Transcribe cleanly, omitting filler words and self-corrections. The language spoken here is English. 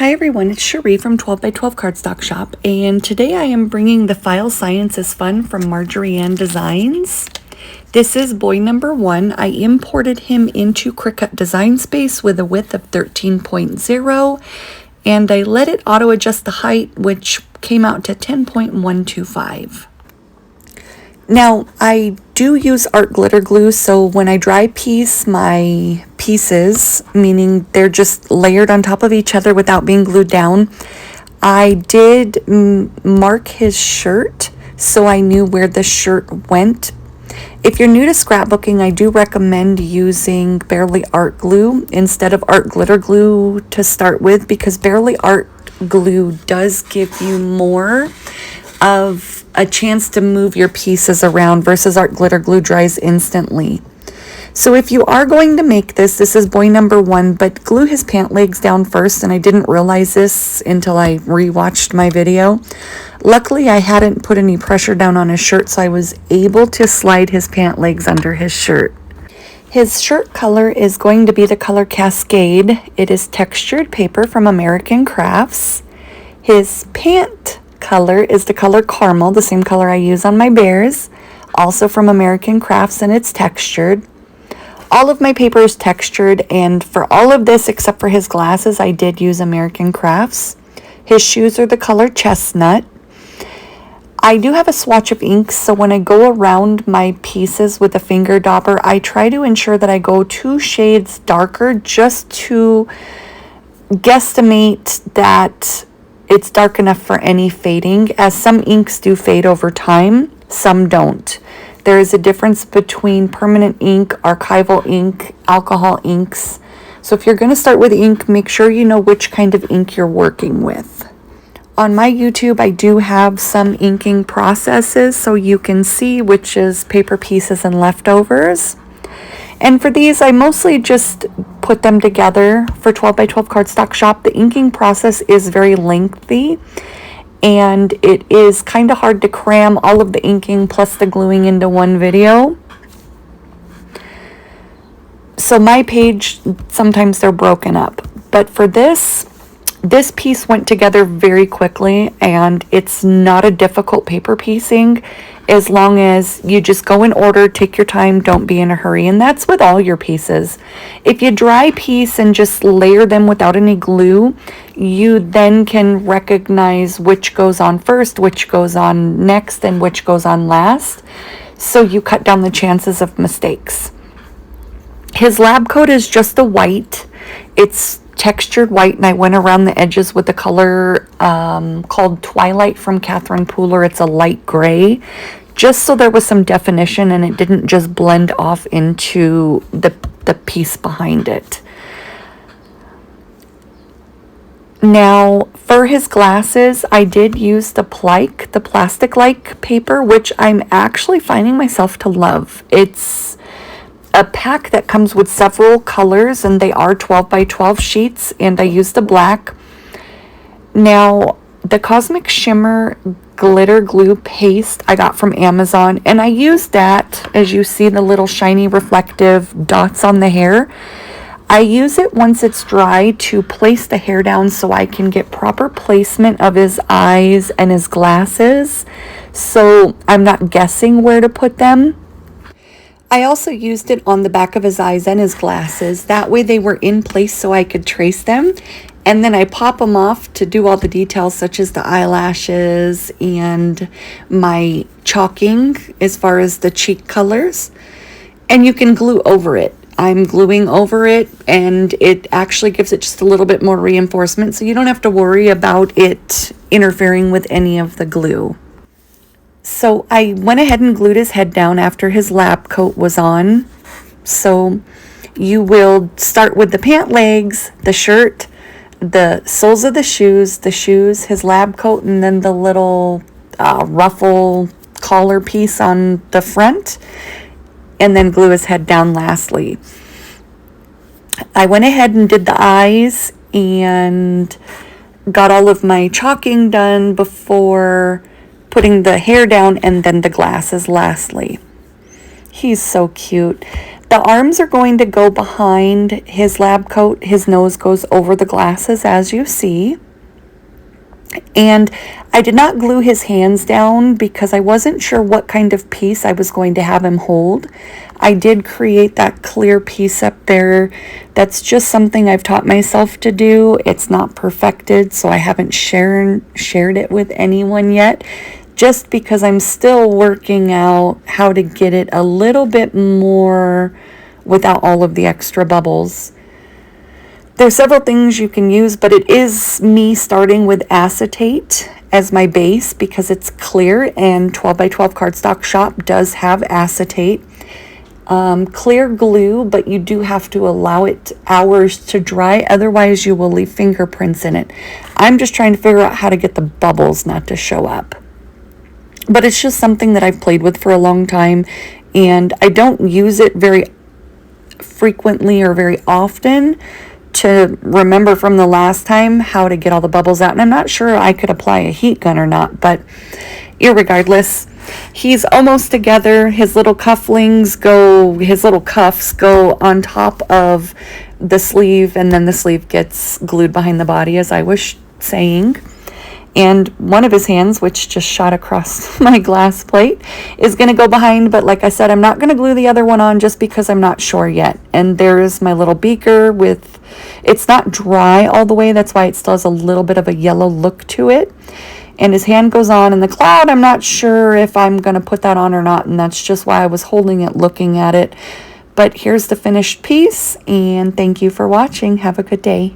Hi everyone, it's Cherie from 12 by 12 Cardstock Shop, and today I am bringing the File Science is Fun from Marjorie Ann Designs. This is boy number 1. I imported him into Cricut Design Space with a width of 13.0, and I let it auto adjust the height, which came out to 10.125. Now, I do use art glitter glue, so when I dry piece my pieces, meaning they're just layered on top of each other without being glued down, I did mark his shirt so I knew where the shirt went. If you're new to scrapbooking, I do recommend using Barely Art Glue instead of art glitter glue to start with, because Barely Art Glue does give you more of a chance to move your pieces around versus art glitter glue dries instantly. So if you are going to make this is boy number 1, but glue his pant legs down first, and I didn't realize this until I rewatched my video. Luckily, I hadn't put any pressure down on his shirt, so I was able to slide his pant legs under his shirt. His shirt color is going to be the color Cascade. It is textured paper from American Crafts. His pant color is the color Caramel, the same color I use on my bears, also from American Crafts, and it's textured. All of my paper is textured, and for all of this except for his glasses, I did use American Crafts. His shoes are the color Chestnut. I do have a swatch of inks, so when I go around my pieces with a finger dauber, I try to ensure that I go 2 shades darker just to guesstimate that it's dark enough for any fading, as some inks do fade over time, some don't. There is a difference between permanent ink, archival ink, alcohol inks. So if you're going to start with ink, make sure you know which kind of ink you're working with. On my YouTube, I do have some inking processes so you can see which is paper pieces and leftovers. And for these, I mostly just put them together for 12 by 12 Cardstock Shop. The inking process is very lengthy, and it is kind of hard to cram all of the inking plus the gluing into one video. So my page, sometimes they're broken up. But for this piece went together very quickly, and it's not a difficult paper piecing as long as you just go in order, take your time, don't be in a hurry. And that's with all your pieces. If you dry piece and just layer them without any glue, you then can recognize which goes on first, which goes on next, and which goes on last. So you cut down the chances of mistakes. His lab coat is just a white. It's textured white, and I went around the edges with the color called Twilight from Catherine Pooler. It's a light gray, just so there was some definition and it didn't just blend off into the piece behind it. Now, for his glasses, I did use the plastic-like paper, which I'm actually finding myself to love. It's a pack that comes with several colors, and they are 12 by 12 sheets, and I used the black. Now, the Cosmic Shimmer glitter glue paste I got from Amazon, and I used that, as you see the little shiny reflective dots on the hair. I use it once it's dry to place the hair down so I can get proper placement of his eyes and his glasses, so I'm not guessing where to put them. I also used it on the back of his eyes and his glasses. That way they were in place so I could trace them. And then I pop them off to do all the details, such as the eyelashes and my chalking as far as the cheek colors. And you can glue over it. I'm gluing over it, and it actually gives it just a little bit more reinforcement, so you don't have to worry about it interfering with any of the glue. So I went ahead and glued his head down after his lab coat was on. So you will start with the pant legs, the shirt, the soles of the shoes, his lab coat, and then the little ruffle collar piece on the front, and then glue his head down lastly. I went ahead and did the eyes and got all of my chalking done before putting the hair down, and then the glasses lastly. He's so cute. The arms are going to go behind his lab coat. His nose goes over the glasses, as you see. And I did not glue his hands down because I wasn't sure what kind of piece I was going to have him hold. I did create that clear piece up there. That's just something I've taught myself to do. It's not perfected, so I haven't shared it with anyone yet, just because I'm still working out how to get it a little bit more without all of the extra bubbles. There's several things you can use, but it is me starting with acetate as my base because it's clear, and 12 by 12 cardstock shop does have acetate. Clear glue, but you do have to allow it hours to dry, otherwise you will leave fingerprints in it. I'm just trying to figure out how to get the bubbles not to show up. But it's just something that I've played with for a long time, and I don't use it very frequently or very often to remember from the last time how to get all the bubbles out. And I'm not sure I could apply a heat gun or not, but irregardless, he's almost together. His little cuffs go on top of the sleeve, and then the sleeve gets glued behind the body, as I was saying. And one of his hands, which just shot across my glass plate, is going to go behind. But like I said, I'm not going to glue the other one on just because I'm not sure yet. And there's my little beaker with, it's not dry all the way. That's why it still has a little bit of a yellow look to it. And his hand goes on in the cloud. I'm not sure if I'm going to put that on or not. And that's just why I was holding it, looking at it. But here's the finished piece. And thank you for watching. Have a good day.